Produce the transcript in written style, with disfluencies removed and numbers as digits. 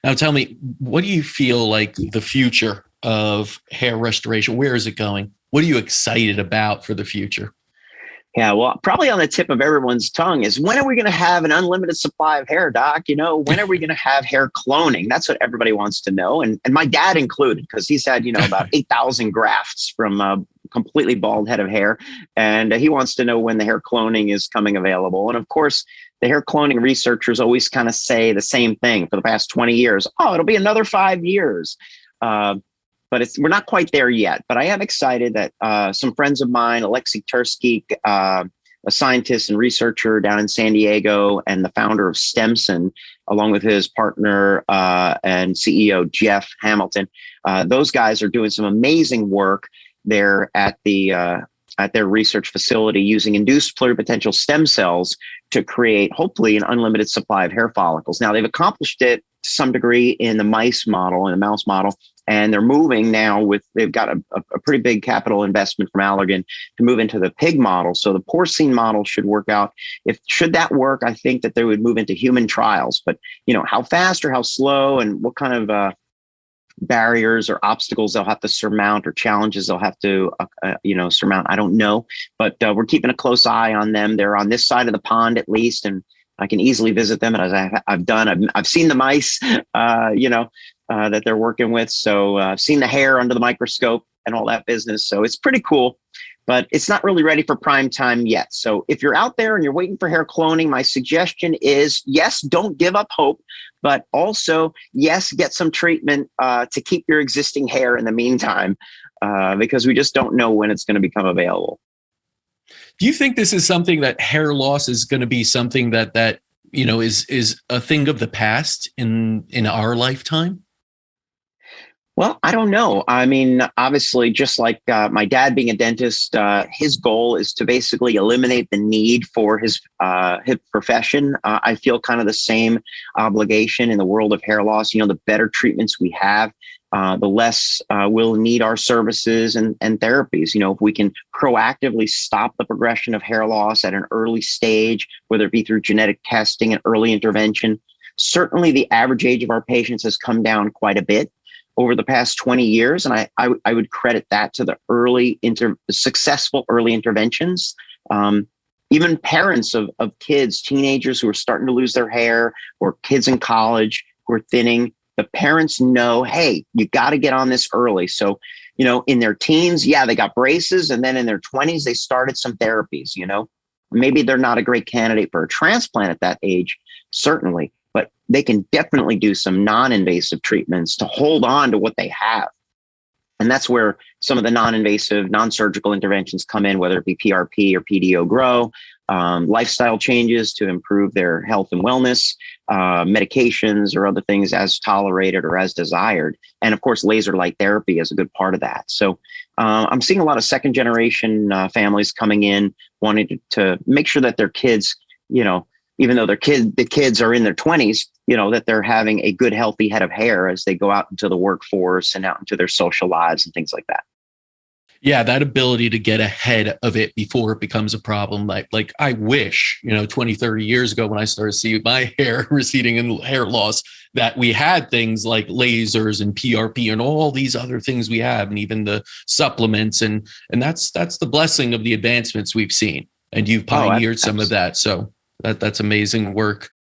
Now tell me, what do you feel like the future of hair restoration? Where is it going? What are you excited about for the future? Yeah, well, probably on the tip of everyone's tongue is when are we going to have an unlimited supply of hair, Doc? When are we going to have hair cloning? That's what everybody wants to know. And my dad included, because he's had, about 8,000 grafts from a completely bald head of hair. And he wants to know when the hair cloning is coming available. And of course, the hair cloning researchers always kind of say the same thing for the past 20 years. Oh, it'll be another 5 years. But we're not quite there yet. But I am excited that some friends of mine, Alexei Tursky, a scientist and researcher down in San Diego, and the founder of Stemson, along with his partner and CEO Jeff Hamilton, those guys are doing some amazing work there at their research facility using induced pluripotential stem cells to create, hopefully, an unlimited supply of hair follicles. Now, they've accomplished it to some degree in the mouse model, and they're moving now they've got a pretty big capital investment from Allergan to move into the pig model. So the porcine model should work out. Should that work, I think that they would move into human trials. But, how fast or how slow and what kind of barriers or obstacles they'll have to surmount or challenges they'll have to, surmount, I don't know. But we're keeping a close eye on them. They're on this side of the pond at least, and I can easily visit them. And as I've done, I've seen the mice, that they're working with. So I've seen the hair under the microscope and all that business. So it's pretty cool, but it's not really ready for prime time yet. So if you're out there and you're waiting for hair cloning, my suggestion is, yes, don't give up hope, but also, yes, get some treatment to keep your existing hair in the meantime, because we just don't know when it's going to become available. Do you think this is something that hair loss is going to be something that is a thing of the past in our lifetime? Well, I don't know. I mean, obviously, just like my dad being a dentist, his goal is to basically eliminate the need for his profession. I feel kind of the same obligation in the world of hair loss. The better treatments we have, the less we'll need our services and therapies. If we can proactively stop the progression of hair loss at an early stage, whether it be through genetic testing and early intervention, certainly the average age of our patients has come down quite a bit over the past 20 years. And I would credit that to the successful early interventions. Even parents of kids, teenagers who are starting to lose their hair, or kids in college who are thinning, the parents know, hey, you got to get on this early. So, in their teens, they got braces. And then in their 20s, they started some therapies, maybe they're not a great candidate for a transplant at that age, certainly. But they can definitely do some non-invasive treatments to hold on to what they have. And that's where some of the non-invasive, non-surgical interventions come in, whether it be PRP or PDO grow, lifestyle changes to improve their health and wellness, medications or other things as tolerated or as desired. And of course, laser light therapy is a good part of that. So I'm seeing a lot of second generation families coming in wanting to make sure that their kids, even though the kids are in their 20s, that they're having a good, healthy head of hair as they go out into the workforce and out into their social lives and things like that. Yeah, that ability to get ahead of it before it becomes a problem. Like I wish, 20, 30 years ago when I started seeing my hair receding and hair loss, that we had things like lasers and PRP and all these other things we have, and even the supplements. And that's the blessing of the advancements we've seen. And you've pioneered some of that. So that's amazing work.